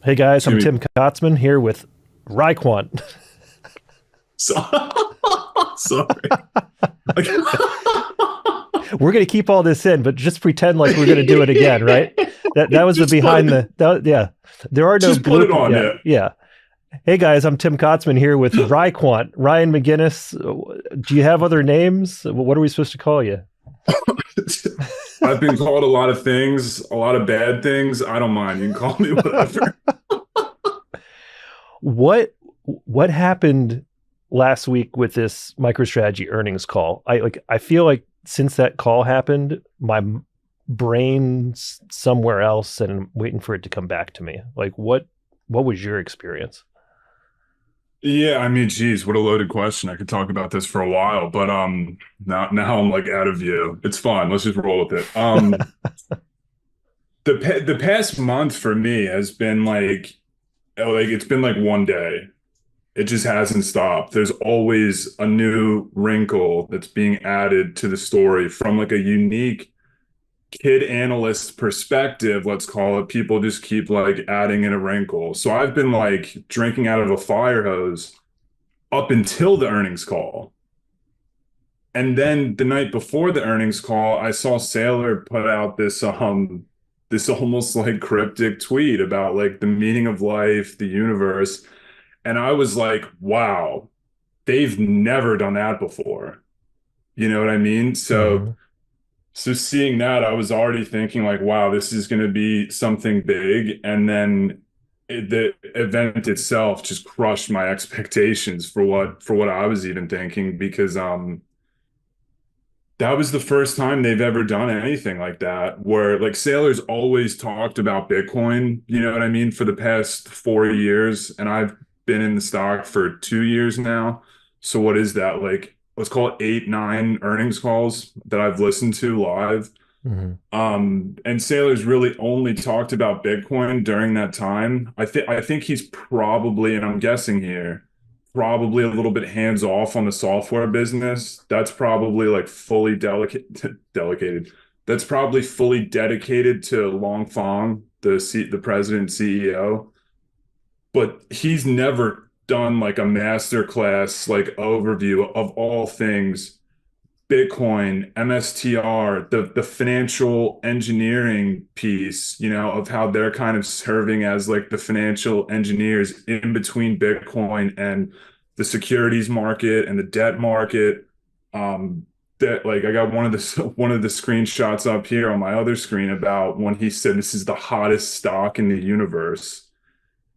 Hey guys, I'm Excuse me. Tim Kotzman here with Raekwon. So, sorry. Like, We're gonna keep all this in, but just pretend like we're gonna do it again, right? That was the just put behind it, yeah. There are no just put it bloop. on Yeah, there. yeah. Hey guys, I'm Tim Kotzman here with Raekwon. Ryan McGinnis. Do you have other names? What are we supposed to call you? I've been called a lot of things, a lot of bad things. I don't mind. You can call me whatever. what what happened last week with this MicroStrategy earnings call? I feel like since that call happened, my brain's somewhere else and I'm waiting for it to come back to me. Like what was your experience? Yeah, I mean, geez, what a loaded question. I could talk about this for a while, but now I'm like out of view. It's fine. Let's just roll with it. The past month for me has been like it's been like one day. It just hasn't stopped. There's always a new wrinkle that's being added to the story from like a unique kid analyst perspective, let's call it. People just keep like adding in a wrinkle. So I've been like drinking out of a fire hose up until the earnings call. And then the night before the earnings call, I saw Saylor put out this almost like cryptic tweet about like the meaning of life, the universe. And I was like, wow, they've never done that before. You know what I mean? So Mhm. so seeing that, I was already thinking like, wow, this is going to be something big. And then the event itself just crushed my expectations for what I was even thinking because that was the first time they've ever done anything like that where like Sailor's always talked about Bitcoin, you know what I mean, for the past 4 years. And I've been in the stock for 2 years now. So what is that? Like, let's call it eight, nine earnings calls that I've listened to live. Mhm. And Sailor's really only talked about Bitcoin during that time. I think he's probably, and I'm guessing here, probably a little bit hands off on the software business. That's probably like fully delegated. That's probably fully dedicated to Long Fong, the president and CEO. But he's never done like a master class like overview of all things Bitcoin, MSTR, the financial engineering piece, you know, of how they're kind of serving as like the financial engineers in between Bitcoin and the securities market and the debt market. Um, that like I got one of the screenshots up here on my other screen about when he said this is the hottest stock in the universe.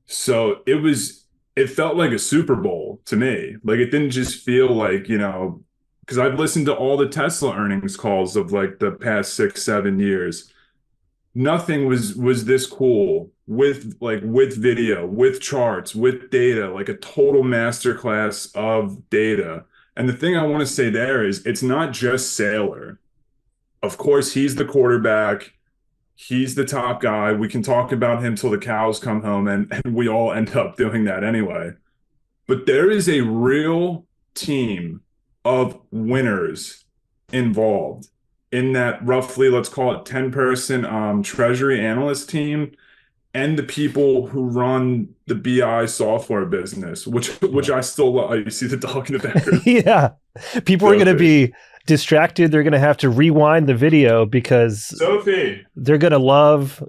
So it felt like a Super Bowl to me. Like it didn't just feel like, you know, because I've listened to all the Tesla earnings calls of like the past 6, 7 years. Nothing was this cool with video, with charts, with data, like a total masterclass of data. And the thing I want to say there is it's not just Saylor. Of course, he's the quarterback. He's the top guy. We can talk about him till the cows come home, and we all end up doing that anyway. But there is a real team of winners involved in that roughly, let's call it 10-person treasury analyst team and the people who run the BI software business, which Yeah. I still love. You see the dog in the background. Yeah. People are going to Sophie. be distracted. They're going to have to rewind the video because Sophie. they're going to love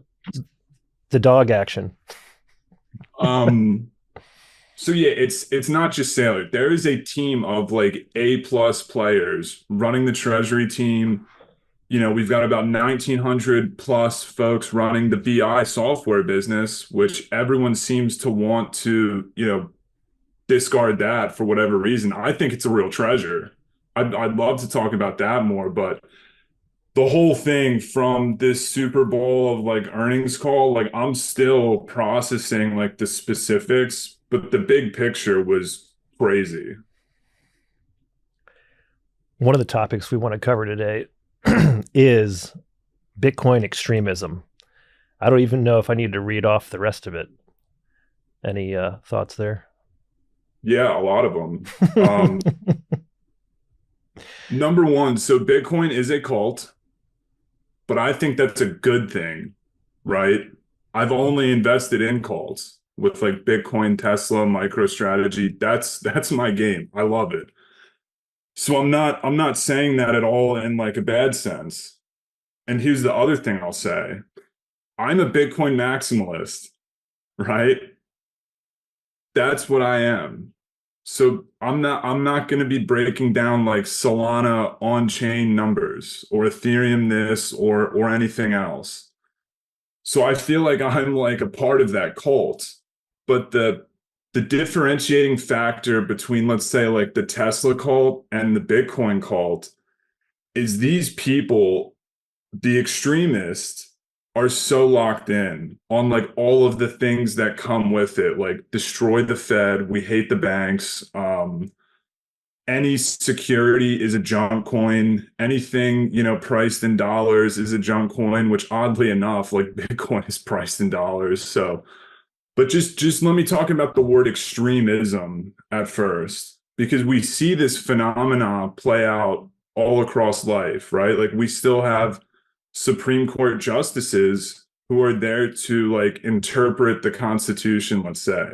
the dog action. Um, So yeah, it's not just Sailor. There is a team of like A+ players running the treasury team. You know, we've got about 1,900 plus folks running the BI software business, which everyone seems to want to, you know, discard that for whatever reason. I think it's a real treasure. I'd love to talk about that more, but the whole thing from this Super Bowl of like earnings call, like I'm still processing like the specifics, but the big picture was crazy. One of the topics we want to cover today is Bitcoin extremism. I don't even know if I need to read off the rest of it. Any thoughts there? Yeah, a lot of them. Number one, so Bitcoin is a cult, but I think that's a good thing, right? I've only invested in calls with like Bitcoin, Tesla, MicroStrategy. That's my game. I love it. So I'm not saying that at all in like a bad sense. And here's the other thing I'll say. I'm a Bitcoin maximalist, right? That's what I am. So I'm not going to be breaking down like Solana on-chain numbers or Ethereum this or anything else. So I feel like I'm like a part of that cult. But the differentiating factor between, let's say, like the Tesla cult and the Bitcoin cult is these people, the extremists, are so locked in on like all of the things that come with it, like destroy the Fed, we hate the banks, any security is a junk coin, anything, priced in dollars is a junk coin, which oddly enough, like Bitcoin is priced in dollars. So, but just let me talk about the word extremism at first, because we see this phenomena play out all across life, right? Like we still have Supreme Court justices who are there to like interpret the Constitution, let's say,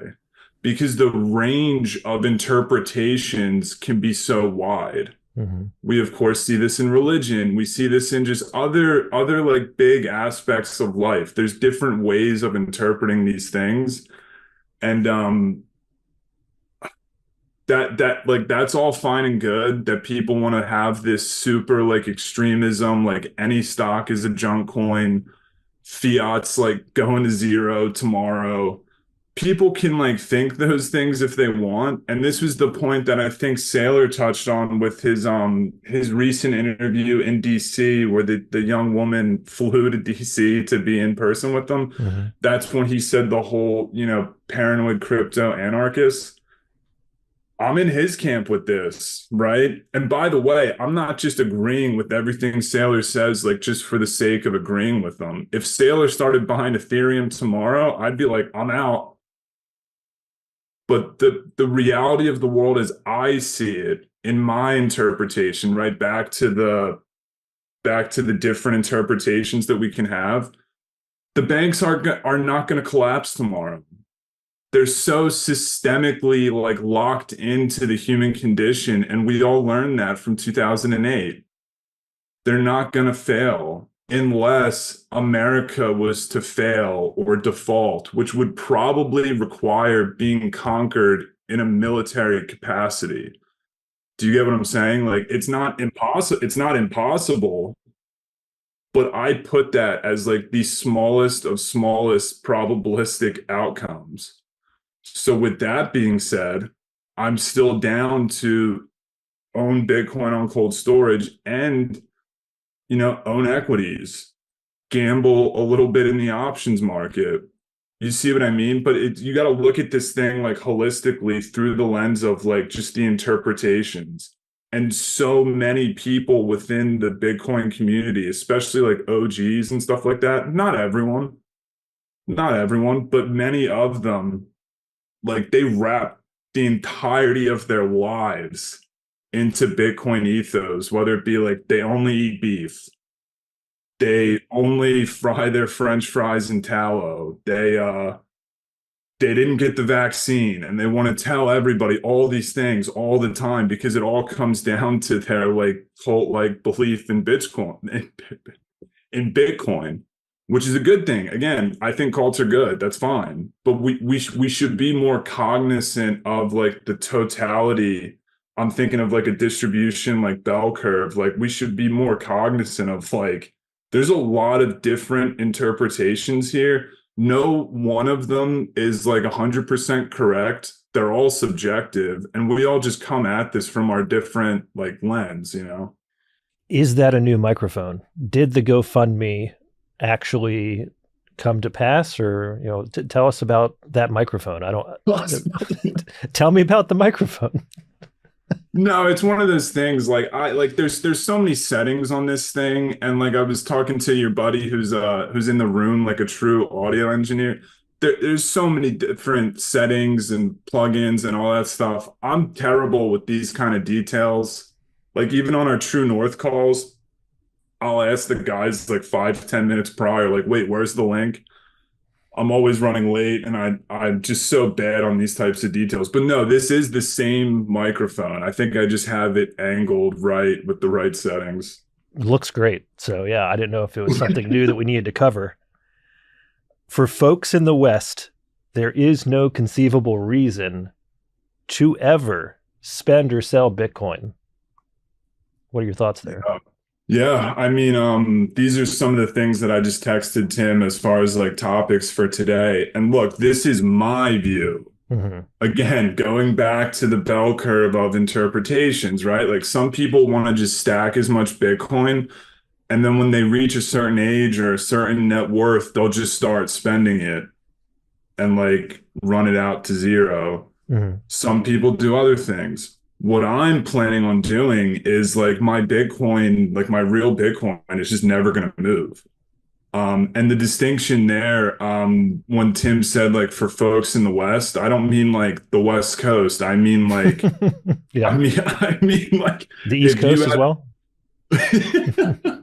because the range of interpretations can be so wide. Mm-hmm. We of course see this in religion. We see this in just other like big aspects of life. There's different ways of interpreting these things. And that like that's all fine and good that people want to have this super like extremism, like any stock is a junk coin, fiat's like going to zero tomorrow. People can like think those things if they want. And this was the point that I think Saylor touched on with his recent interview in DC, where the young woman flew to DC to be in person with them. Mm-hmm. That's when he said the whole, paranoid crypto anarchist. I'm in his camp with this, right? And by the way, I'm not just agreeing with everything Saylor says, like just for the sake of agreeing with them. If Saylor started buying Ethereum tomorrow, I'd be like, I'm out. But the reality of the world as I see it, in my interpretation, right, back to the different interpretations that we can have, the banks are not going to collapse tomorrow. They're so systemically like locked into the human condition, and we all learned that from 2008. They're not going to fail unless America was to fail or default, which would probably require being conquered in a military capacity. Do you get what I'm saying? Like it's not impossible, but I put that as like the smallest of smallest probabilistic outcomes. So with that being said, I'm still down to own Bitcoin on cold storage and, own equities, gamble a little bit in the options market. You see what I mean? But you got to look at this thing like holistically through the lens of like just the interpretations. And so many people within the Bitcoin community, especially like OGs and stuff like that, not everyone, but many of them, like they wrap the entirety of their lives into Bitcoin ethos, whether it be like they only eat beef, they only fry their French fries in tallow, they didn't get the vaccine, and they want to tell everybody all these things all the time because it all comes down to their like cult like belief in Bitcoin, which is a good thing. Again, I think cults are good. That's fine. But we should be more cognizant of like the totality. I'm thinking of like a distribution like bell curve. Like we should be more cognizant of like there's a lot of different interpretations here. No one of them is like 100% correct. They're all subjective, and we all just come at this from our different like lens. Is that a new microphone? Did the GoFundMe actually come to pass, or tell us about that microphone? I don't. Tell me about the microphone. No, it's one of those things like I like there's so many settings on this thing, and like I was talking to your buddy who's in the room, like a true audio engineer. There's so many different settings and plugins and all that stuff. I'm terrible with these kind of details. Like even on our True North calls, I'll ask the guys like 5 to 10 minutes prior, like, wait, where's the link? I'm always running late, and I'm just so bad on these types of details. But no, this is the same microphone. I think I just have it angled right with the right settings. Looks great. So yeah, I didn't know if it was something new that we needed to cover. For folks in the West, there is no conceivable reason to ever spend or sell Bitcoin. What are your thoughts there? Yeah, I mean, these are some of the things that I just texted Tim as far as like topics for today. And look, this is my view. Mm-hmm. Again, going back to the bell curve of interpretations, right? Like some people want to just stack as much Bitcoin, and then when they reach a certain age or a certain net worth, they'll just start spending it and like run it out to zero. Mm-hmm. Some people do other things. What I'm planning on doing is like my Bitcoin, like my real Bitcoin is just never going to move. And the distinction there, when Tim said like for folks in the West, I don't mean like the West Coast. I mean like, Yeah. I mean like The East if you Coast as well? had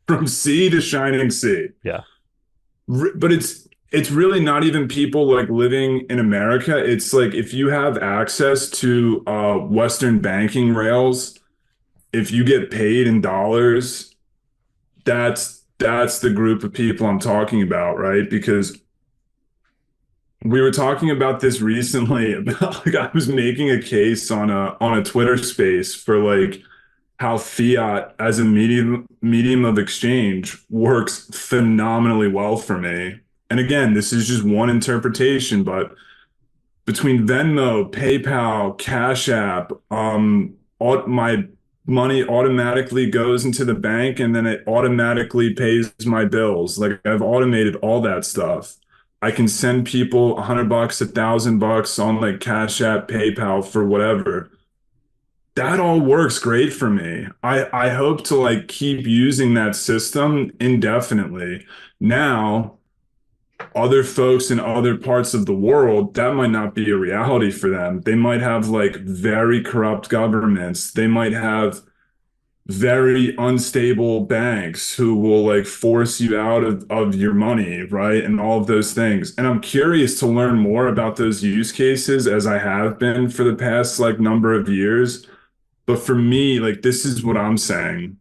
from sea to shining sea. Yeah. But it's really not even people like living in America. It's like if you have access to Western banking rails, if you get paid in dollars, that's the group of people I'm talking about, right? Because we were talking about this recently about like I was making a case on a Twitter space for like how fiat as a medium of exchange works phenomenally well for me. And again, this is just one interpretation, but between Venmo, PayPal, Cash App, my money automatically goes into the bank and then it automatically pays my bills. Like I've automated all that stuff. I can send people $100, $1,000 on like Cash App, PayPal for whatever. That all works great for me. I hope to like keep using that system indefinitely. Now, other folks in other parts of the world, that might not be a reality for them. They might have like very corrupt governments. They might have very unstable banks who will like force you out of your money, right? And all of those things. And I'm curious to learn more about those use cases as I have been for the past like number of years. But for me, like this is what I'm saying.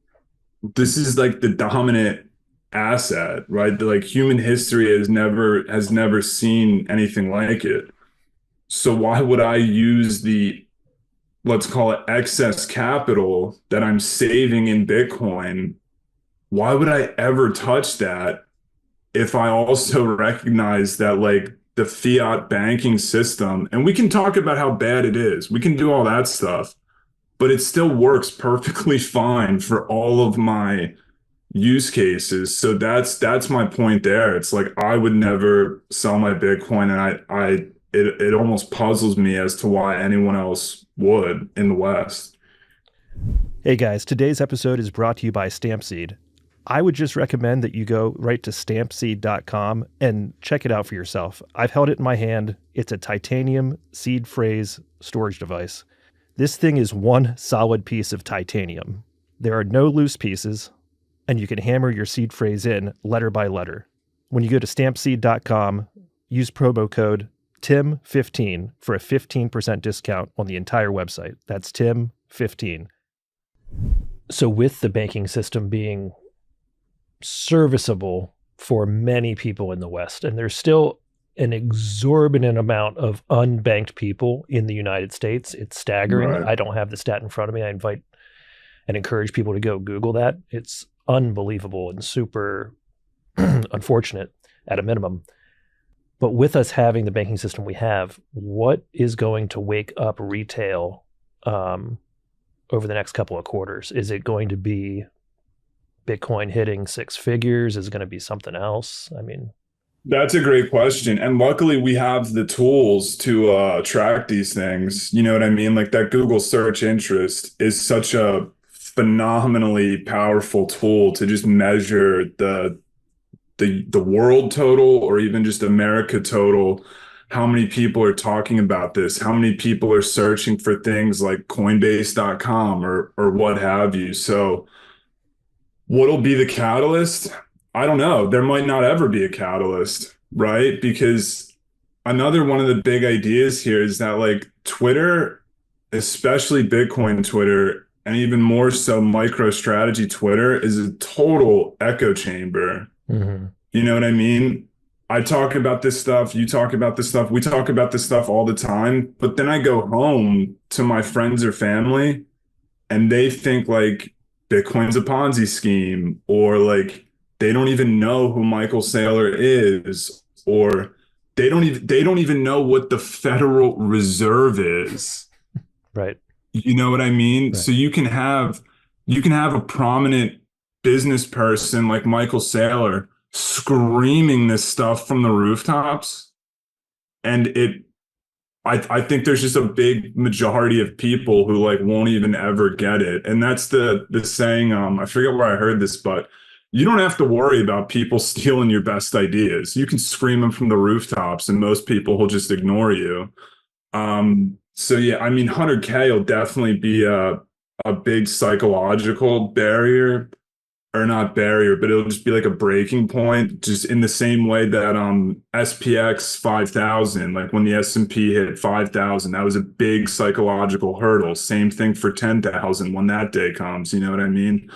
This is like the dominant asset, right? Like human history has never seen anything like it. So why would I use the, let's call it excess capital that I'm saving in Bitcoin? Why would I ever touch that if I also recognize that like the fiat banking system, and we can talk about how bad it is. We can do all that stuff, but it still works perfectly fine for all of my use cases. So that's my point there. It's like I would never sell my Bitcoin, and it almost puzzles me as to why anyone else would in the West. Hey guys, today's episode is brought to you by Stampseed. I would just recommend that you go right to stampseed.com and check it out for yourself. I've held it in my hand. It's a titanium seed phrase storage device. This thing is one solid piece of titanium. There are no loose pieces, and you can hammer your seed phrase in letter by letter. When you go to stampseed.com, use promo code TIM15 for a 15% discount on the entire website. That's TIM15. So with the banking system being serviceable for many people in the West, and there's still an exorbitant amount of unbanked people in the United States. It's staggering. Right. I don't have the stat in front of me. I invite and encourage people to go Google that. It's unbelievable and super unfortunate at a minimum. But with us having the banking system we have, what is going to wake up retail over the next couple of quarters? Is it going to be Bitcoin hitting six figures? Is it going to be something else? I mean, That's a great question. And luckily we have the tools to track these things. You know what I mean? Like that Google search interest is such a phenomenally powerful tool to just measure the world total or even just America total. How many people are talking about this? How many people are searching for things like Coinbase.com or what have you? So what'll be the catalyst? I don't know. There might not ever be a catalyst. right? Because another one of the big ideas here is that like Twitter, especially Bitcoin Twitter, and even more so MicroStrategy Twitter, is a total echo chamber. Hmm. You know what I mean? I talk about this stuff, you talk about this stuff, we talk about this stuff all the time, but then I go home to my friends or family and they think like Bitcoin's a Ponzi scheme, or like they don't even know who Michael Saylor is, or they don't even know what the Federal Reserve is. Right. You know what I mean? Right. So you can have a prominent business person like Michael Saylor screaming this stuff from the rooftops, and I think there's just a big majority of people who like won't even ever get it. And that's the saying, I forget where I heard this, but you don't have to worry about people stealing your best ideas. You can scream them from the rooftops and most people will just ignore you. So yeah, I mean 100K will definitely be a big psychological barrier, or not barrier, but it'll just be like a breaking point, just in the same way that SPX 5000, like when the S&P hit 5,000, that was a big psychological hurdle. Same thing for 10,000 when that day comes, you know what I mean?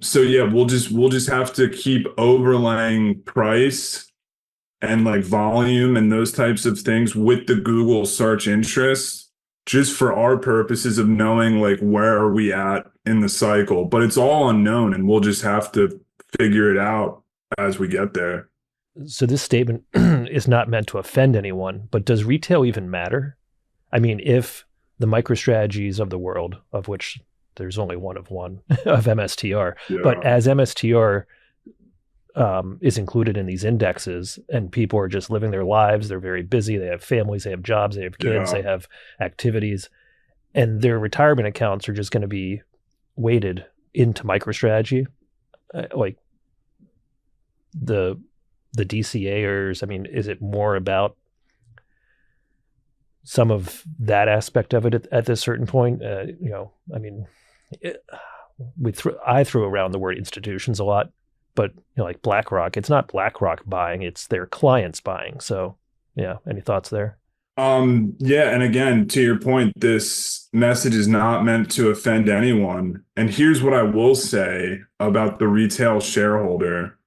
So yeah, we'll just have to keep overlaying price and like volume and those types of things with the Google search interests, just for our purposes of knowing like where are we at in the cycle. But it's all unknown and we'll just have to figure it out as we get there. So this statement is not meant to offend anyone, but does retail even matter? I mean, if the MicroStrategies of the world, of which there's only one of MSTR, but Yeah. as MSTR is included in these indexes and people are just living their lives, they're very busy, they have families, they have jobs, they have kids, Yeah. they have activities, and their retirement accounts are just going to be weighted into MicroStrategy. Like the DCAers, I mean, is it more about some of that aspect of it at this certain point? I mean, it, I threw around the word institutions a lot, but like BlackRock, it's not BlackRock buying, it's their clients buying. So, yeah, any thoughts there? Yeah, and again, to your point, this message is not meant to offend anyone. And here's what I will say about the retail shareholder.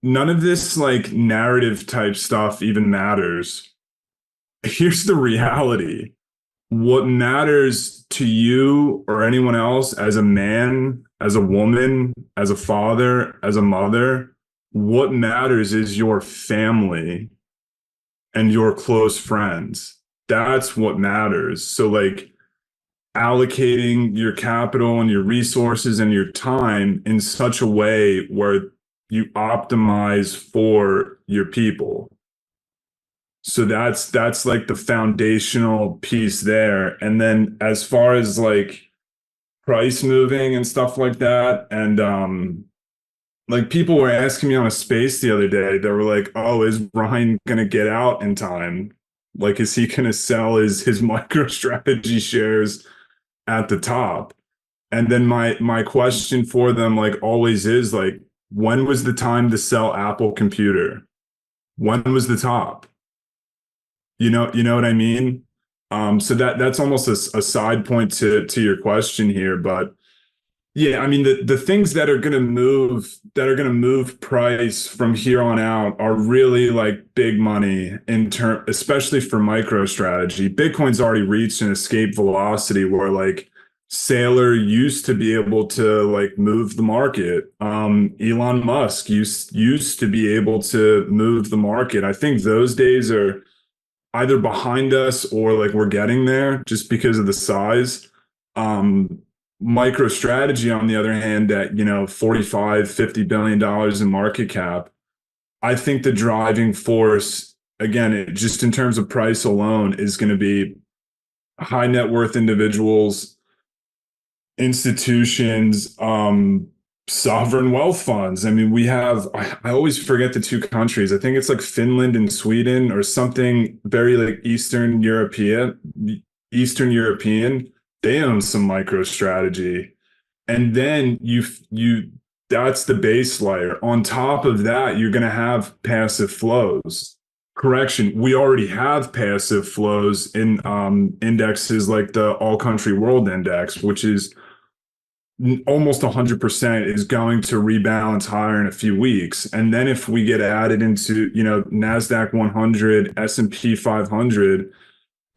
None of this like narrative type stuff even matters. Here's the reality. What matters to you or anyone else as a man, as a woman, as a father, as a mother, what matters is your family and your close friends. That's what matters. So, like, allocating your capital and your resources and your time in such a way where you optimize for your people. So that's like the foundational piece there. And then as far as like price moving and stuff like that, and like people were asking me on a space the other day, they were like, "Oh, is Ryan gonna get out in time? Like, is he gonna sell his MicroStrategy shares at the top?" And then my question for them like always is like, when was the time to sell Apple Computer? When was the top? You know what I mean? So that's almost a side point to your question here, but yeah, I mean the things that are gonna move price from here on out are really like big money in term, especially for MicroStrategy. Bitcoin's already reached an escape velocity where like Saylor used to be able to like move the market. Elon Musk used to be able to move the market. I think those days are either behind us or like we're getting there just because of the size. Um, MicroStrategy, on the other hand, at 45, $50 billion in market cap, I think the driving force, again, just in terms of price alone, is going to be high net worth individuals, institutions, sovereign wealth funds. I mean, I always forget the two countries. I think it's like Finland and Sweden or something very like Eastern European. They own some MicroStrategy. And then That's the base layer. On top of that, you're going to have passive flows. Correction, we already have passive flows in indexes like the All Country World Index, which is almost 100% is going to rebalance higher in a few weeks. And then if we get added into, NASDAQ 100, S&P 500,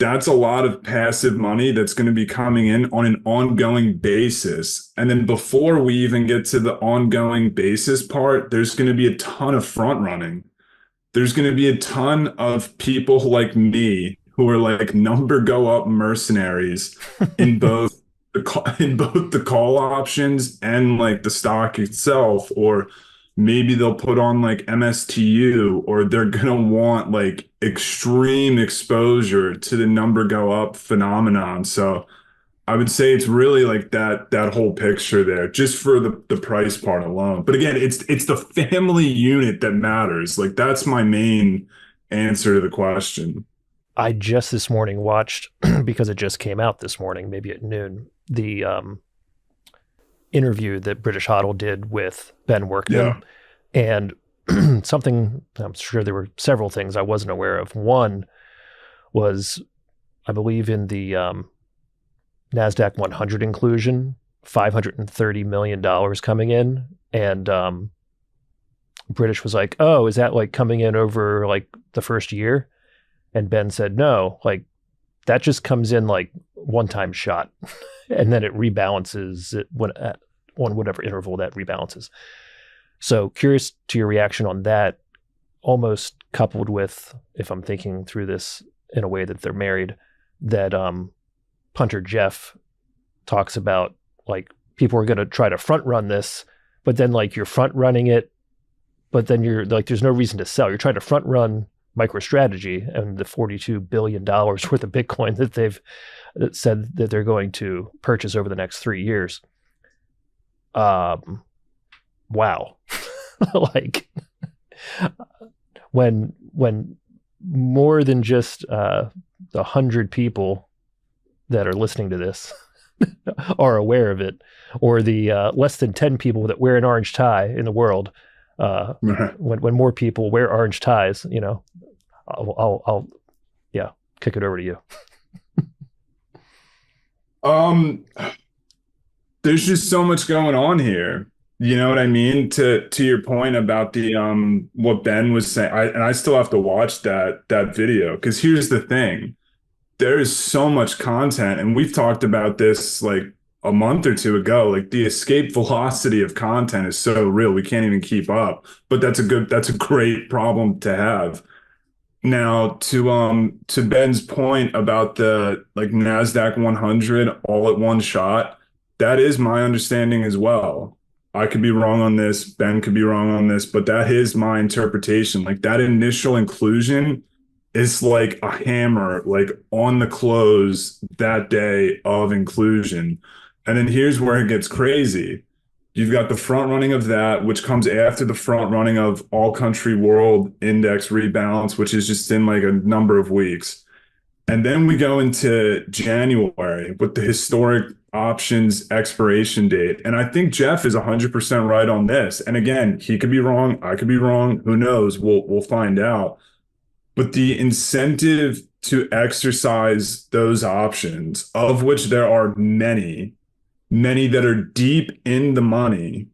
that's a lot of passive money that's going to be coming in on an ongoing basis. And then before we even get to the ongoing basis part, there's going to be a ton of front running. There's going to be a ton of people like me who are like number go up mercenaries in both the call options and like the stock itself, or maybe they'll put on like MSTU, or they're gonna want like extreme exposure to the number go up phenomenon. So I would say it's really like that whole picture there, just for the price part alone. But again, it's the family unit that matters. Like that's my main answer to the question. I just this morning watched, because it just came out this morning, maybe at noon, the interview that British Hodl did with Ben Workman. Yeah. And something, I'm sure there were several things I wasn't aware of. One was, I believe, in the NASDAQ 100 inclusion, $530 million coming in. And British was like, oh, is that like coming in over like the first year? And Ben said, no, like that just comes in like one-time shot. And then it rebalances it on whatever interval that rebalances. So curious to your reaction on that, almost coupled with, if I'm thinking through this in a way that they're married, that Punter Jeff talks about like people are going to try to front run this, but then like you're front running it, but then you're like, there's no reason to sell. You're trying to front run MicroStrategy and the $42 billion worth of Bitcoin that they've said that they're going to purchase over the next 3 years. Wow. Like when more than just the 100 people that are listening to this are aware of it, or the less than 10 people that wear an orange tie in the world, when more people wear orange ties, I'll kick it over to you. There's just so much going on here. You know what I mean? To your point about the what Ben was saying, I still have to watch that video, because here's the thing. There is so much content, and we've talked about this like a month or two ago. Like the escape velocity of content is so real, we can't even keep up. But that's a great problem to have. Now to Ben's point about the like NASDAQ 100 all at one shot, that is my understanding as well. I could be wrong on this, Ben could be wrong on this, but that is my interpretation. Like that initial inclusion is like a hammer, like on the close that day of inclusion. And then here's where it gets crazy. You've got the front running of that, which comes after the front running of All Country World Index rebalance, which is just in like a number of weeks. And then we go into January with the historic options expiration date. And I think Jeff is 100% right on this. And again, he could be wrong. I could be wrong. Who knows? We'll find out. But the incentive to exercise those options, of which there are many, many that are deep in the money,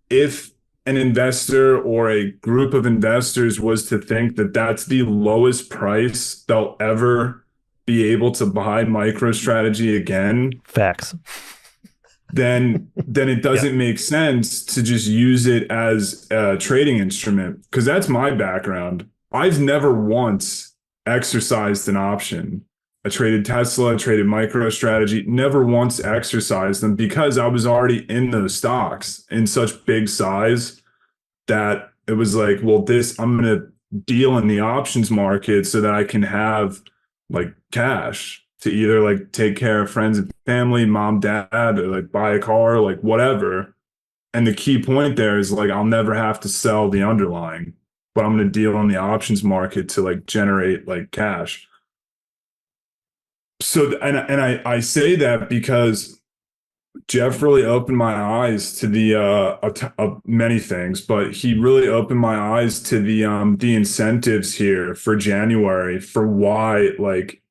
if an investor or a group of investors was to think that that's the lowest price they'll ever be able to buy MicroStrategy again, Facts. then it doesn't make sense to just use it as a trading instrument, because that's my background. I've never once exercised an option. I traded Tesla, I traded MicroStrategy, never once exercised them, because I was already in those stocks in such big size that it was like, well, I'm going to deal in the options market so that I can have like cash to either like take care of friends and family, mom, dad, or like buy a car, like whatever. And the key point there is like, I'll never have to sell the underlying, but I'm going to deal on the options market to like generate like cash. So, and I say that because Jeff really opened my eyes to the many things, but he really opened my eyes to the incentives here for January for why like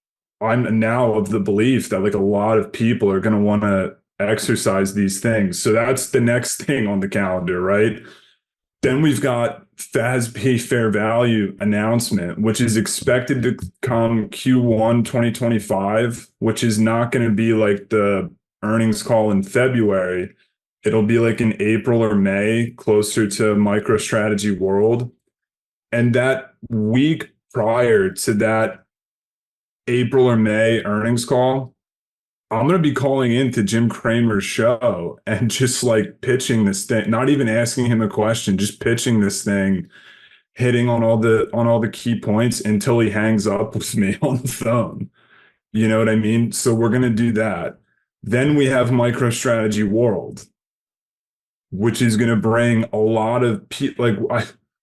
I'm now of the belief that like a lot of people are going to want to exercise these things. So that's the next thing on the calendar, right? Then we've got FASB fair value announcement, which is expected to come Q1 2025, which is not going to be like the earnings call in February. It'll be like in April or May, closer to MicroStrategy World. And that week prior to that April or May earnings call, I'm going to be calling into Jim Cramer's show and just like pitching this thing, not even asking him a question, just pitching this thing, hitting on all the key points until he hangs up with me on the phone. You know what I mean? So we're going to do that. Then we have MicroStrategy World, which is going to bring a lot of people. Like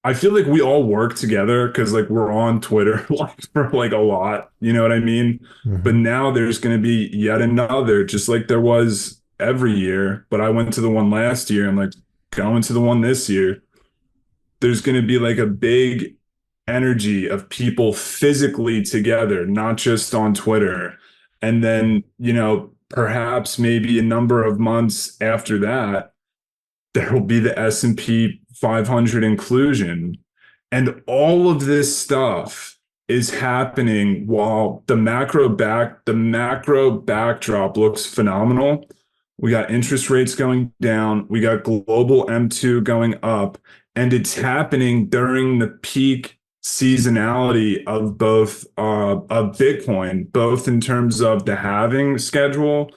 I feel like we all work together because like we're on Twitter like for like a lot. You know what I mean? But Mm-hmm. now there's going to be yet another, just like there was every year. But I went to the one last year. I'm like going to the one this year. There's going to be like a big energy of people physically together, not just on Twitter. And then, you know, perhaps maybe a number of months after that, there will be the S&P 500 inclusion. And all of this stuff is happening while the macro backdrop looks phenomenal. We got interest rates going down, we got global M2 going up, and it's happening during the peak seasonality of both of Bitcoin, both in terms of the halving schedule,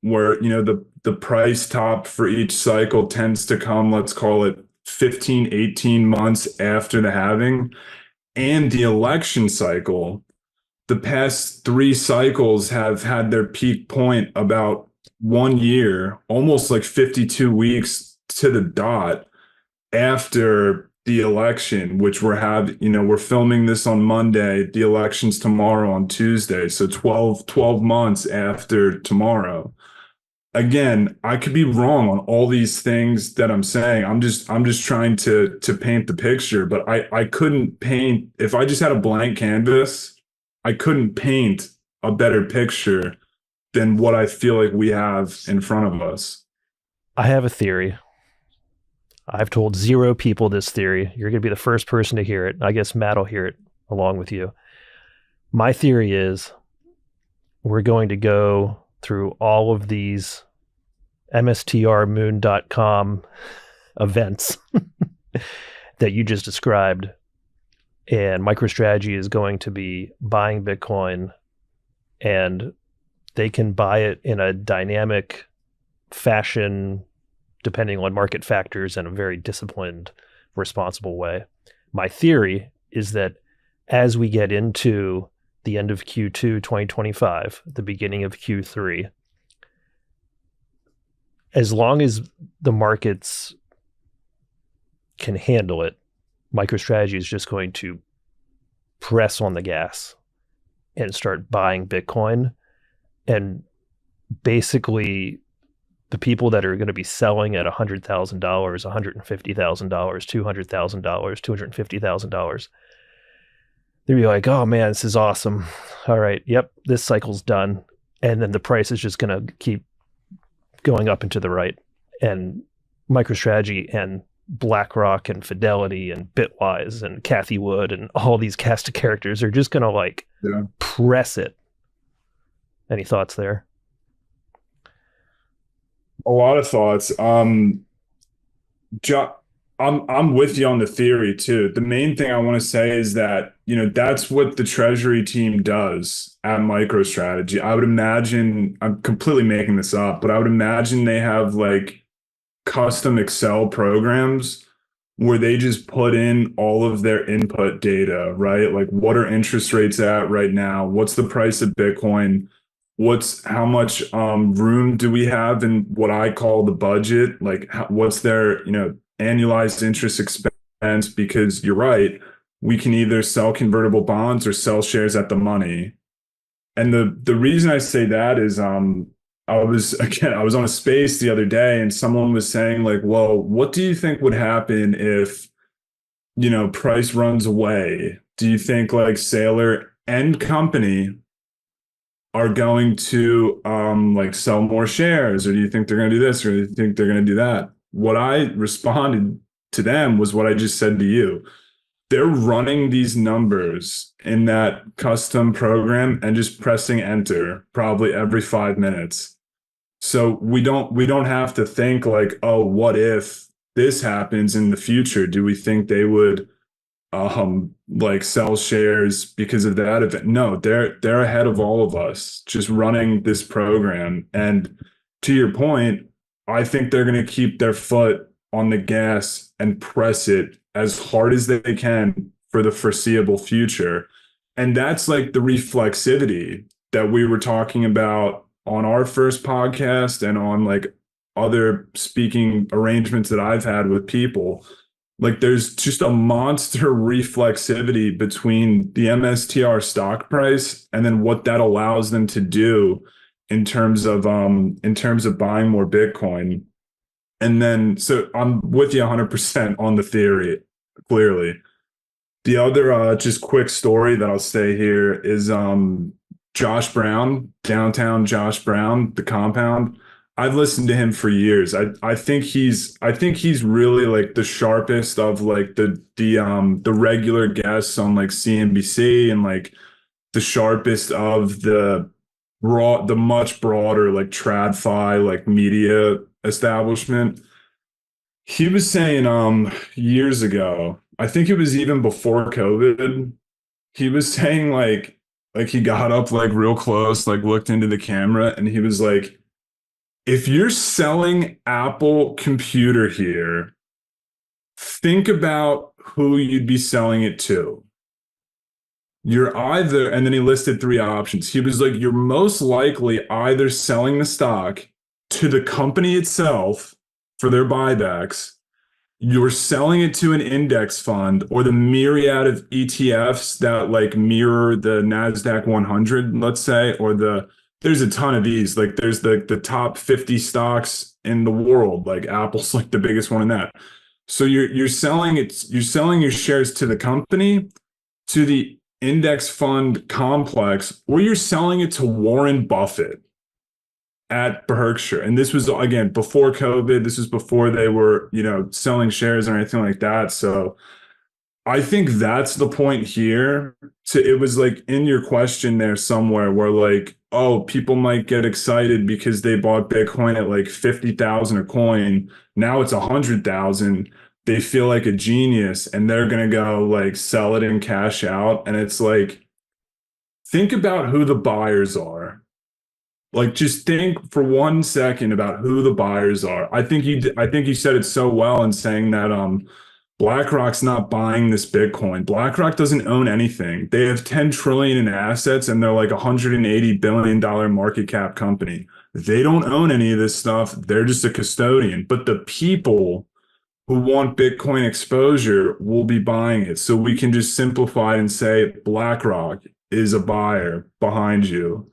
where you know the price top for each cycle tends to come, let's call it 15, 18 months after the halving, and the election cycle. The past three cycles have had their peak point about 1 year, almost like 52 weeks to the dot after the election, which we're filming this on Monday, the election's tomorrow on Tuesday. So 12 months after tomorrow. Again, I could be wrong on all these things that I'm saying. I'm just trying to paint the picture, but I couldn't paint if I just had a blank canvas, I couldn't paint a better picture than what I feel like we have in front of us. I have a theory. I've told zero people this theory. You're going to be the first person to hear it. I guess Matt will hear it along with you. My theory is we're going to go through all of these MSTRmoon.com events that you just described, and MicroStrategy is going to be buying Bitcoin, and they can buy it in a dynamic fashion depending on market factors in a very disciplined, responsible way. My theory is that as we get into the end of Q2 2025, the beginning of Q3, as long as the markets can handle it, MicroStrategy is just going to press on the gas and start buying Bitcoin. And basically, the people that are going to be selling at $100,000, $150,000, $200,000, $250,000, they'd be like, oh man, this is awesome. All right, yep, this cycle's done. And then the price is just going to keep going up and to the right. And MicroStrategy and BlackRock and Fidelity and Bitwise and Cathie Wood and all these cast of characters are just going to like press it. Any thoughts there? A lot of thoughts. I'm with you on the theory too. The main thing I want to say is that, you know, that's what the Treasury team does at MicroStrategy. I would imagine, I'm completely making this up, but I would imagine they have like custom Excel programs where they just put in all of their input data, right? Like what are interest rates at right now? What's the price of Bitcoin? How much room do we have in what I call the budget? Like what's their, you know, annualized interest expense? Because you're right, we can either sell convertible bonds or sell shares at the money. And the reason I say that is I was on a space the other day and someone was saying like, well, what do you think would happen if, price runs away? Do you think like Saylor and company are going to like sell more shares, or do you think they're going to do this, or do you think they're going to do that? What I responded to them was what I just said to you. They're running these numbers in that custom program and just pressing enter probably every 5 minutes. So we don't have to think like, oh, what if this happens in the future? Do we think they would like sell shares because of that event? No, they're ahead of all of us just running this program. And to your point, I think they're going to keep their foot on the gas and press it as hard as they can for the foreseeable future. And that's like the reflexivity that we were talking about on our first podcast and on like other speaking arrangements that I've had with people. Like there's just a monster reflexivity between the MSTR stock price and then what that allows them to do in terms of buying more Bitcoin. And then so I'm with you 100% on the theory, clearly. The other just quick story that I'll say here is Josh Brown, downtown Josh Brown, the compound. I've listened to him for years. I think he's really like the sharpest of like the regular guests on like CNBC, and like the sharpest of the much broader like TradFi like media establishment. He was saying years ago, I think it was even before COVID, he was saying like he got up like real close, like looked into the camera, and he was like, if you're selling Apple computer here, think about who you'd be selling it to. You're either, and then he listed three options. He was like, you're most likely either selling the stock to the company itself for their buybacks, you're selling it to an index fund or the myriad of ETFs that like mirror the NASDAQ 100, let's say, or there's a ton of these. Like there's the top 50 stocks in the world. Like Apple's like the biggest one in that. So you're selling your shares to the company, to the index fund complex, or you're selling it to Warren Buffett at Berkshire. And this was again before COVID. This was before they were, selling shares or anything like that. So I think that's the point here. So it was like in your question there somewhere where like, oh, people might get excited because they bought Bitcoin at like 50,000 a coin. Now it's 100,000. They feel like a genius and they're going to go like sell it and cash out. And it's like, think about who the buyers are. Like just think for 1 second about who the buyers are. I think you said it so well in saying that BlackRock's not buying this Bitcoin. BlackRock doesn't own anything. They have 10 trillion in assets and they're like $180 billion market cap company. They don't own any of this stuff. They're just a custodian. But the people who want Bitcoin exposure will be buying it. So we can just simplify and say BlackRock is a buyer behind you.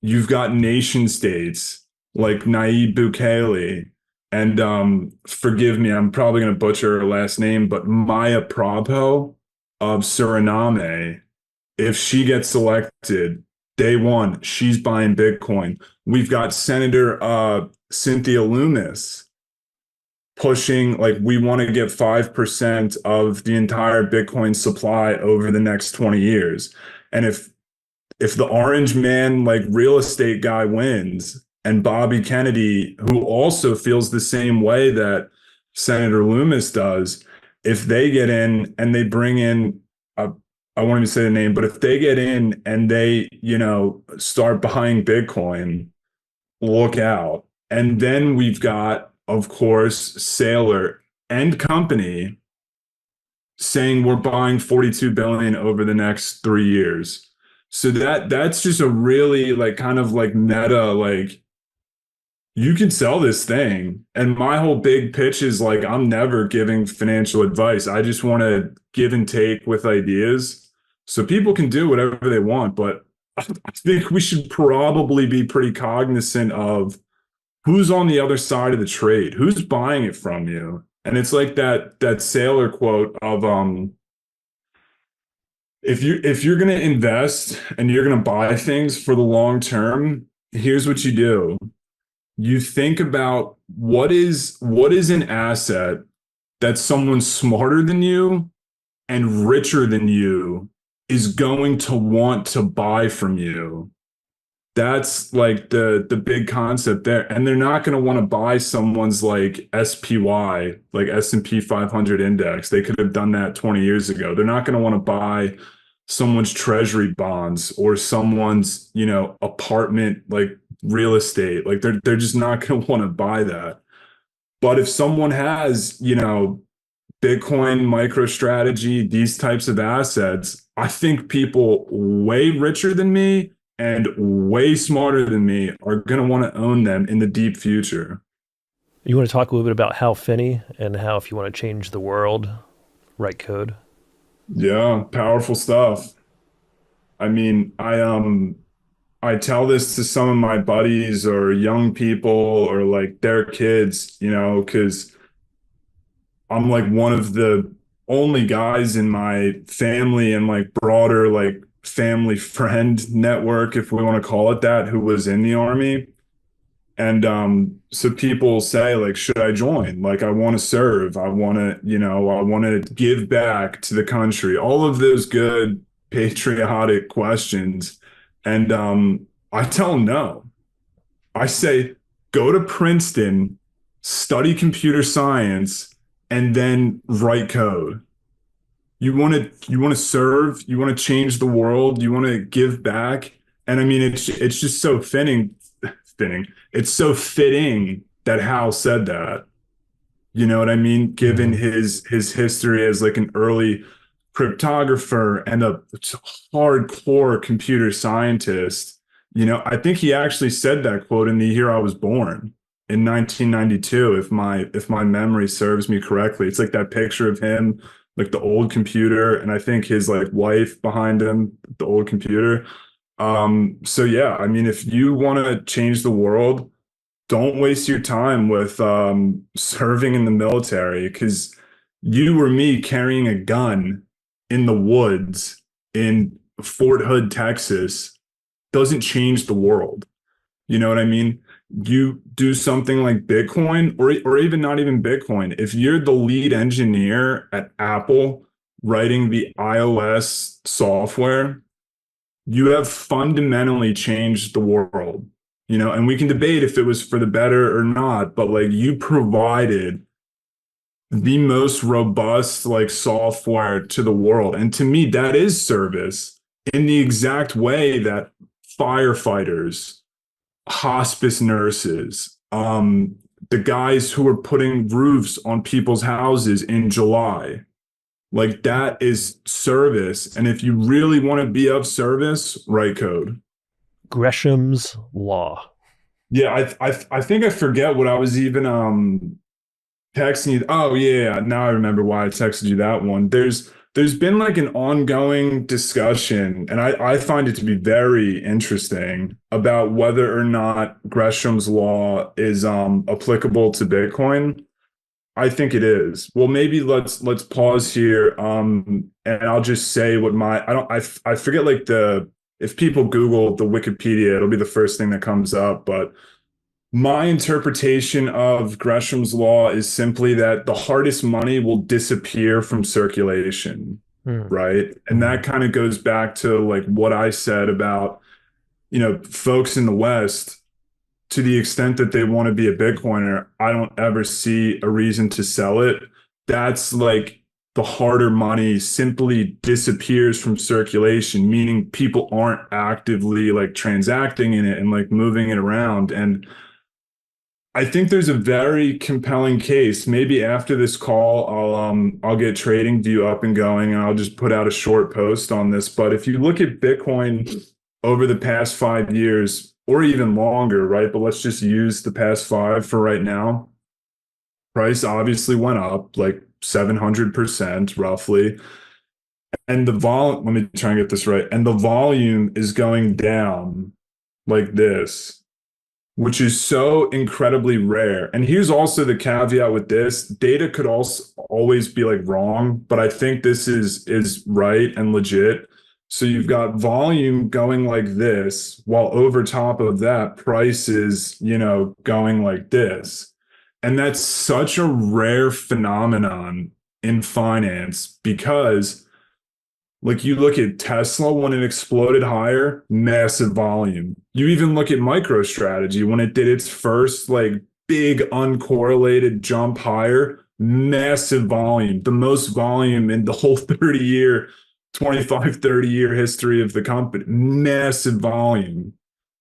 You've got nation states like Nayib Bukele and forgive me, I'm probably going to butcher her last name, but Maya Prabhu of Suriname. If she gets elected, day one, she's buying Bitcoin. We've got Senator Cynthia Lummis pushing like we want to get 5% of the entire Bitcoin supply over the next 20 years. And if the orange man like real estate guy wins and Bobby Kennedy, who also feels the same way that Senator Lummis does, if they get in and they bring in I won't even say the name, but if they get in and they, start buying Bitcoin, look out. And then we've got, of course, Saylor and company saying we're buying 42 billion over the next 3 years. So that's just a really like kind of like meta, like you can sell this thing. And my whole big pitch is like, I'm never giving financial advice. I just want to give and take with ideas. So people can do whatever they want, but I think we should probably be pretty cognizant of who's on the other side of the trade, who's buying it from you. And it's like that sailor quote of if you're going to invest and you're going to buy things for the long term, here's what you do. You think about what is an asset that someone smarter than you and richer than you is going to want to buy from you. That's like the big concept there. And they're not going to want to buy someone's like SPY, like S&P 500 index. They could have done that 20 years ago. They're not going to want to buy someone's treasury bonds or someone's, apartment, like real estate. Like they're just not going to want to buy that. But if someone has, Bitcoin, MicroStrategy, these types of assets, I think people way richer than me and way smarter than me are going to want to own them in the deep future. You want to talk a little bit about Hal Finney and how if you want to change the world, write code? Yeah, powerful stuff. I mean, I tell this to some of my buddies or young people or like their kids, because I'm like one of the only guys in my family and like broader like family friend network, if we want to call it that, who was in the army. And so people say like, should I join? Like, I want to serve. I want to, I want to give back to the country. All of those good patriotic questions. And I tell them no. I say, go to Princeton, study computer science, and then write code. You want to serve, you want to change the world, you want to give back. And I mean, it's just so fitting. It's so fitting that Hal said that. You know what I mean? Given his history as like an early cryptographer and a hardcore computer scientist. I think he actually said that quote in the year I was born in 1992, if my memory serves me correctly. It's like that picture of him, like the old computer, and I think his like wife behind him, the old computer. So yeah, I mean, if you want to change the world, don't waste your time with serving in the military, because you or me carrying a gun in the woods in Fort Hood, Texas, doesn't change the world. You know what I mean? You do something like Bitcoin, or even not even Bitcoin. If you're the lead engineer at Apple writing the iOS software, you have fundamentally changed the world. And we can debate if it was for the better or not, but like you provided the most robust like software to the world. And to me, that is service in the exact way that firefighters, hospice nurses, the guys who are putting roofs on people's houses in July, like that is service. And if you really want to be of service, write code. Greshams Law. Yeah, I think I forget what I was even texting you. Oh yeah, now I remember why I texted you that one. There's been like an ongoing discussion, and I find it to be very interesting about whether or not Gresham's law is applicable to Bitcoin. I think it is. Well, maybe let's pause here, and I'll just say what I forget like if people Google the Wikipedia, it'll be the first thing that comes up. But my interpretation of Gresham's law is simply that the hardest money will disappear from circulation, right? And that kind of goes back to like what I said about, folks in the West. To the extent that they want to be a Bitcoiner, I don't ever see a reason to sell it. That's like the harder money simply disappears from circulation, meaning people aren't actively like transacting in it and like moving it around. And I think there's a very compelling case. Maybe after this call, I'll get TradingView up and going, and I'll just put out a short post on this. But if you look at Bitcoin over the past 5 years, or even longer, right? But let's just use the past 5 for right now. Price obviously went up like 700% roughly. and the vol let me try and get this right. And the volume is going down like this, which is so incredibly rare. And here's also the caveat with this. Data could also always be like wrong, but I think this is right and legit. So you've got volume going like this, while over top of that, price is, going like this. And that's such a rare phenomenon in finance because like you look at Tesla when it exploded higher, massive volume. You even look at MicroStrategy when it did its first like big uncorrelated jump higher, massive volume, the most volume in the whole 30-year, 25, 30-year history of the company, massive volume.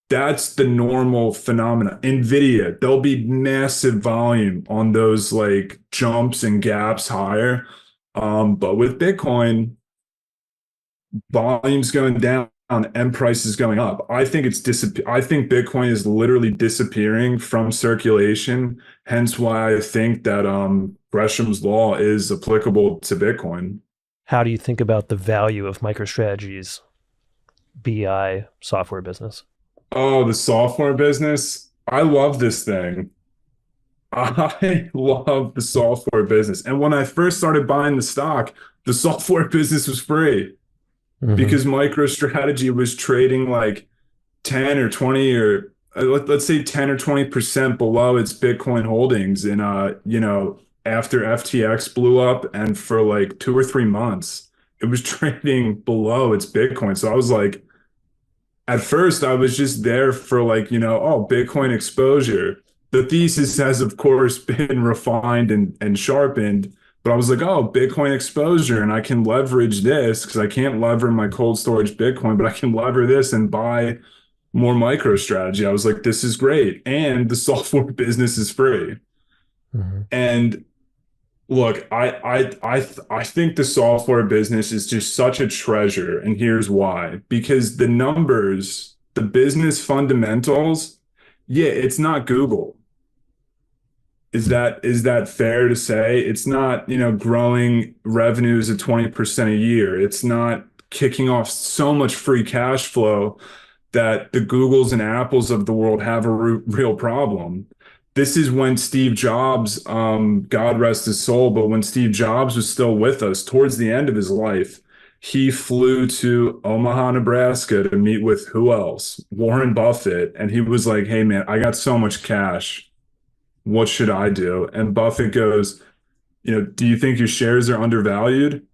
That's the normal phenomena. Nvidia, there'll be massive volume on those like jumps and gaps higher. But with Bitcoin, volume's going down and price is going up. I think I think Bitcoin is literally disappearing from circulation. Hence why I think that Gresham's law is applicable to Bitcoin. How do you think about the value of MicroStrategy's BI software business? Oh, the software business. I love this thing. I love the software business. And when I first started buying the stock, the software business was free Mm-hmm. because MicroStrategy was trading like 10 or 20 or let's say 10 or 20% below its Bitcoin holdings in after FTX blew up and for like 2 or 3 months it was trading below its Bitcoin. So I was like, at first I was just there for like, oh, Bitcoin exposure. The thesis has of course been refined and sharpened, but I was like, oh, Bitcoin exposure, and I can leverage this because I can't lever my cold storage Bitcoin, but I can lever this and buy more MicroStrategy. I was like, this is great. And the software business is free. Mm-hmm. And look, I think the software business is just such a treasure. And here's why. Because the numbers, the business fundamentals, yeah, it's not Google. Is that fair to say? It's not, growing revenues at 20% a year. It's not kicking off so much free cash flow that the Googles and Apples of the world have a real problem. This is when Steve Jobs, God rest his soul, but when Steve Jobs was still with us towards the end of his life, he flew to Omaha, Nebraska to meet with who else? Warren Buffett. And he was like, hey, man, I got so much cash. What should I do? And Buffett goes, do you think your shares are undervalued?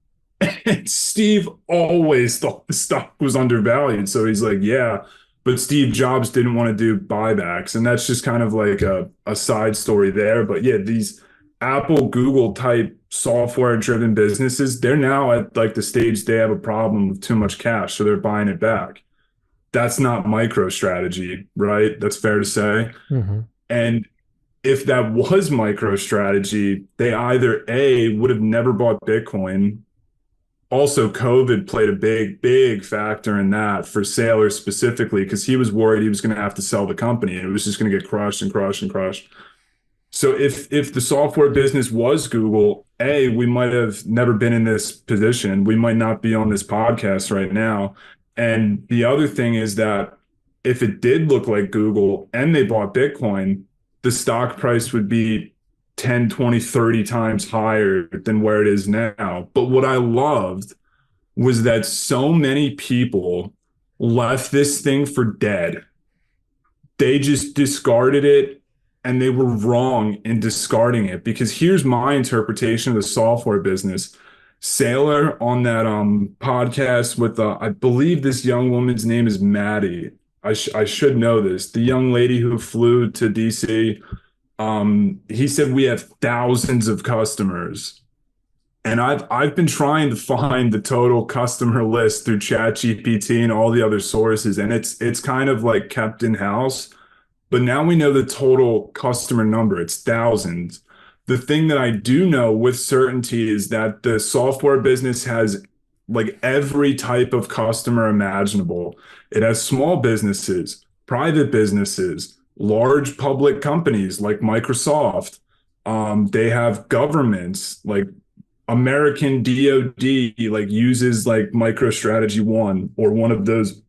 And Steve always thought the stock was undervalued. So he's like, yeah, but Steve Jobs didn't want to do buybacks. And that's just kind of like a side story there. But yeah, these Apple, Google type software driven businesses, they're now at like the stage they have a problem with too much cash. So they're buying it back. That's not MicroStrategy, right? That's fair to say. Mm-hmm. And if that was MicroStrategy, they either A, would have never bought Bitcoin. Also, COVID played a big, big factor in that for Saylor specifically, because he was worried he was going to have to sell the company and it was just going to get crushed and crushed and crushed. So if the software business was Google, A, we might have never been in this position. We might not be on this podcast right now. And the other thing is that if it did look like Google and they bought Bitcoin, the stock price would be 10, 20, 30 times higher than where it is now. But what I loved was that so many people left this thing for dead. They just discarded it and they were wrong in discarding it because here's my interpretation of the software business. Saylor on that podcast with I believe this young woman's name is Maddie. I should know this. The young lady who flew to DC. He said we have thousands of customers. And I've been trying to find the total customer list through ChatGPT and all the other sources, and it's kind of like kept in house. But now we know the total customer number. It's thousands. The thing that I do know with certainty is that the software business has like every type of customer imaginable. It has small businesses, private businesses, large public companies like Microsoft. They have governments like American DoD like uses like MicroStrategy 1 or one of those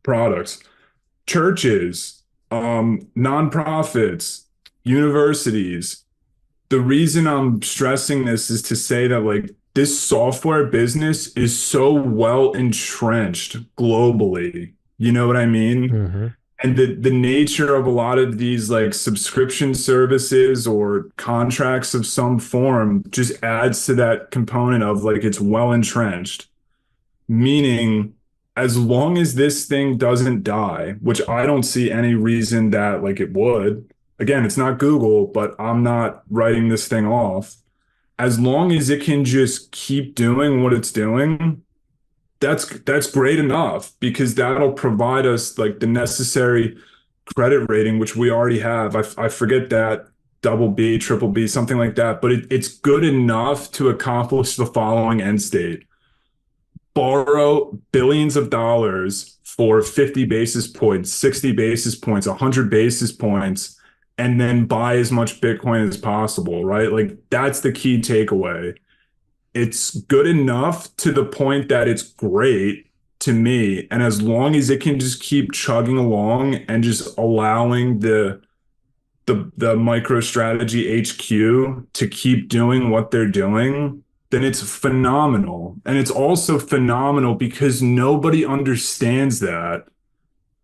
products. Churches, nonprofits, universities. The reason I'm stressing this is to say that like this software business is so well entrenched globally. You know what I mean? Mm-hmm. And the nature of a lot of these like subscription services or contracts of some form just adds to that component of like it's well entrenched, meaning as long as this thing doesn't die, which I don't see any reason that like it would. Again, it's not Google, but I'm not writing this thing off. As long as it can just keep doing what it's doing, that's great enough because that'll provide us like the necessary credit rating, which we already have. I forget that double B, triple B, something like that, but it's good enough to accomplish the following end state: borrow billions of dollars for 50 basis points, 60 basis points, 100 basis points, and then buy as much Bitcoin as possible, right? Like that's the key takeaway. It's good enough to the point that it's great to me. And as long as it can just keep chugging along and just allowing the MicroStrategy HQ to keep doing what they're doing, then it's phenomenal. And it's also phenomenal because nobody understands that.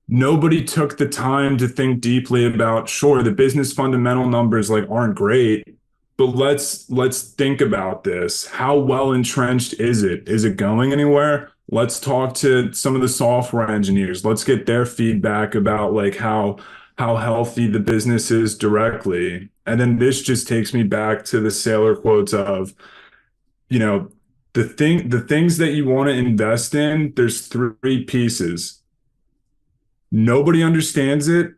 Nobody took the time to think deeply about, sure, the business fundamental numbers like aren't great, but let's think about this. How well entrenched is it? Is it going anywhere? Let's talk to some of the software engineers. Let's get their feedback about like how healthy the business is directly. And then this just takes me back to the Sailor quotes of, you know, the things that you want to invest in, there's three pieces. Nobody understands it,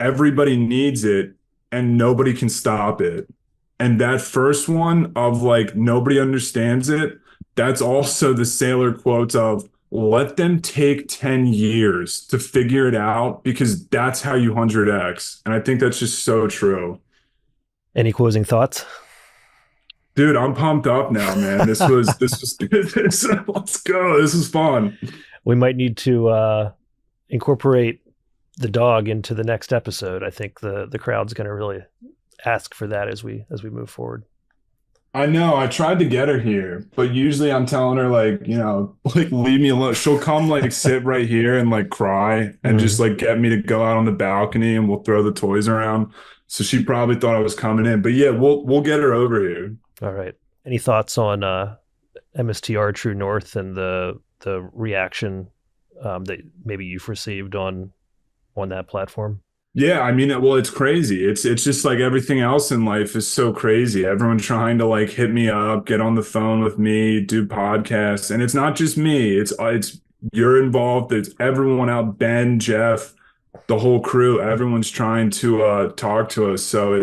everybody needs it, and nobody can stop it. And that first one of like nobody understands it, that's also the Sailor quote of let them take 10 years to figure it out because that's how you 100x. And I think that's just so true. Any closing thoughts? Dude, I'm pumped up now, man. This was let's go. This is fun. We might need to incorporate the dog into the next episode. I think the crowd's going to really ask for that as we move forward. I know. I tried to get her here, but usually I'm telling her like, like leave me alone. She'll come like sit right here and like cry and just Mm. like get me to go out on the balcony and we'll throw the toys around. So she probably thought I was coming in. But yeah, we'll get her over here. All right. Any thoughts on MSTR True North and the reaction that maybe you've received on that platform? Yeah, I mean, well, it's crazy. It's just like everything else in life is so crazy. Everyone trying to like hit me up, get on the phone with me, do podcasts, and it's not just me. It's you're involved. It's everyone out, Ben, Jeff, the whole crew. Everyone's trying to talk to us. So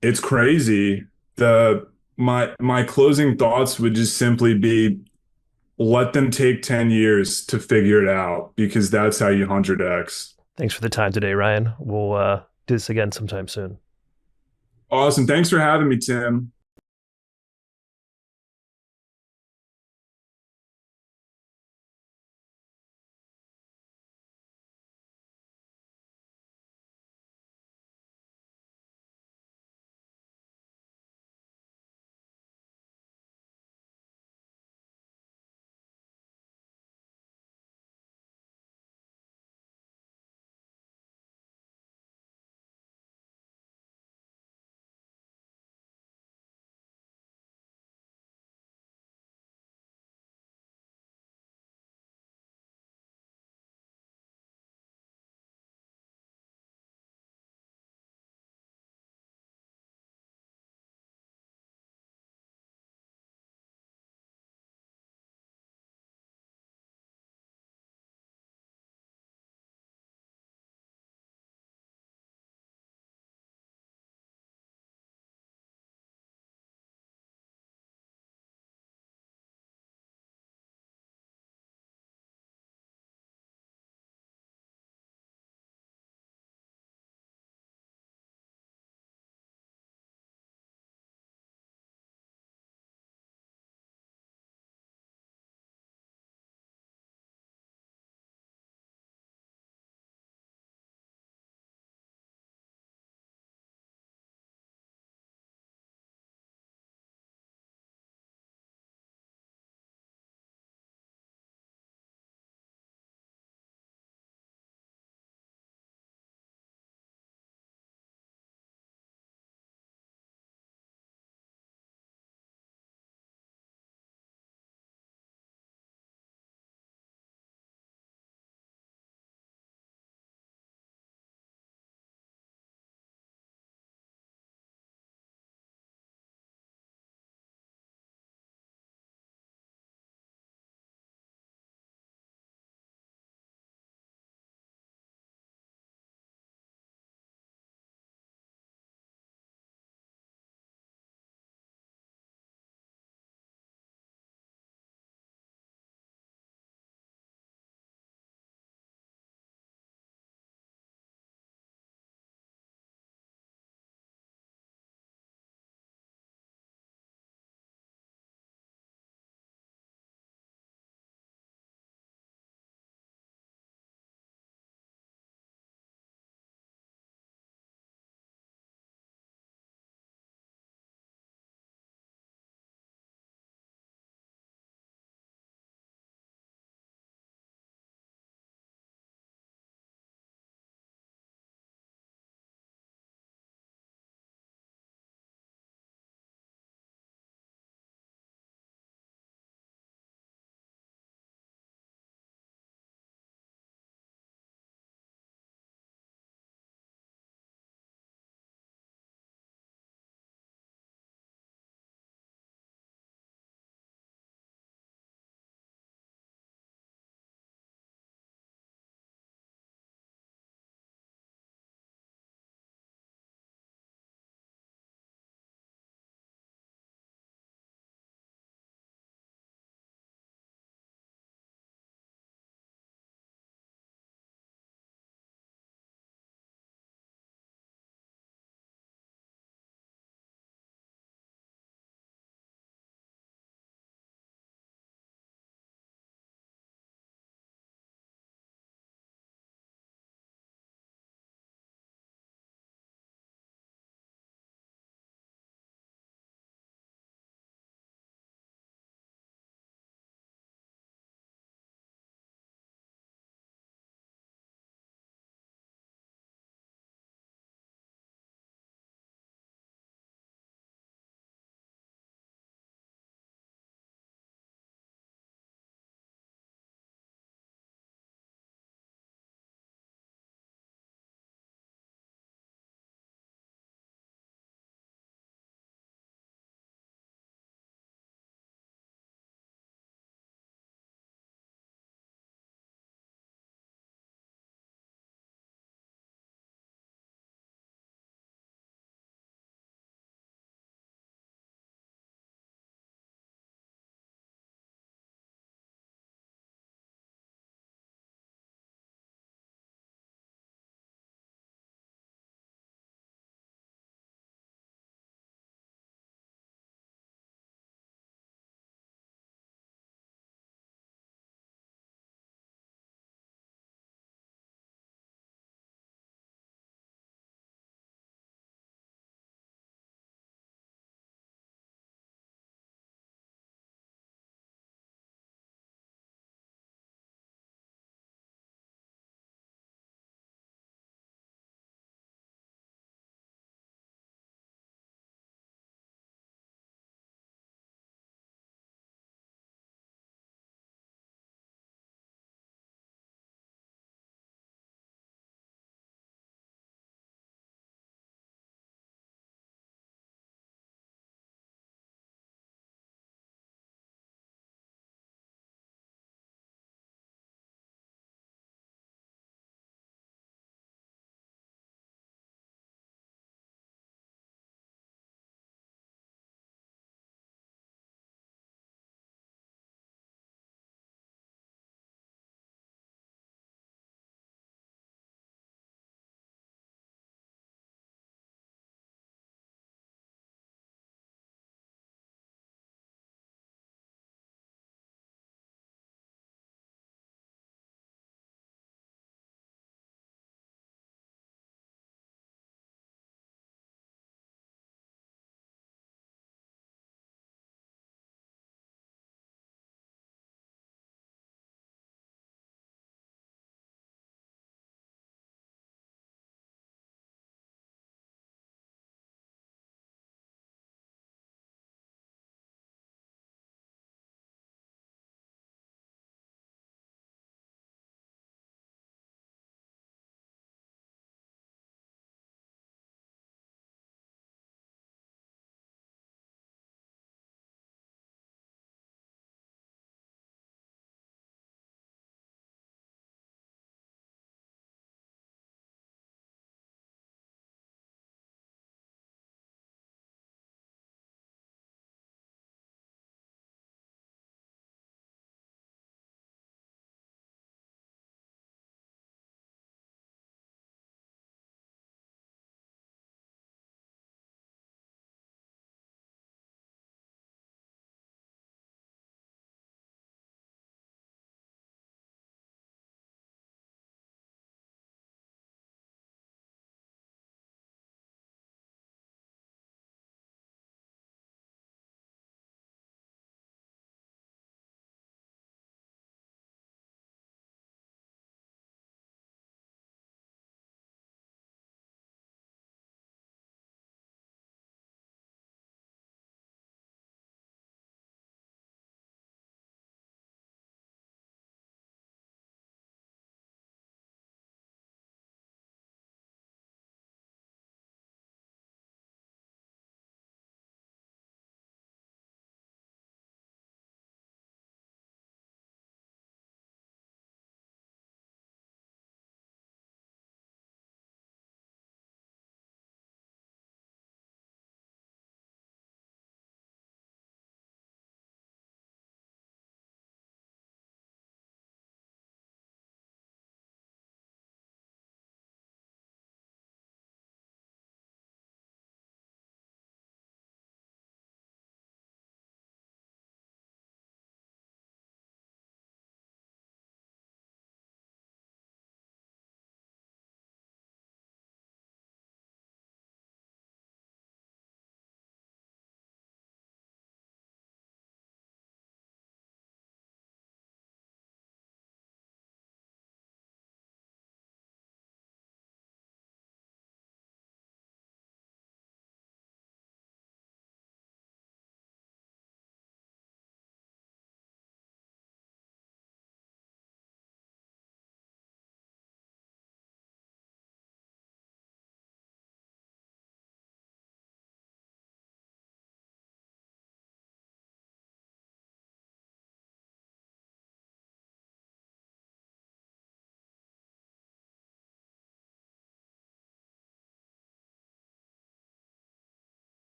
it's crazy. The my closing thoughts would just simply be let them take 10 years to figure it out because that's how you 100x. Thanks for the time today, Ryan. We'll do this again sometime soon. Awesome. Thanks for having me, Tim.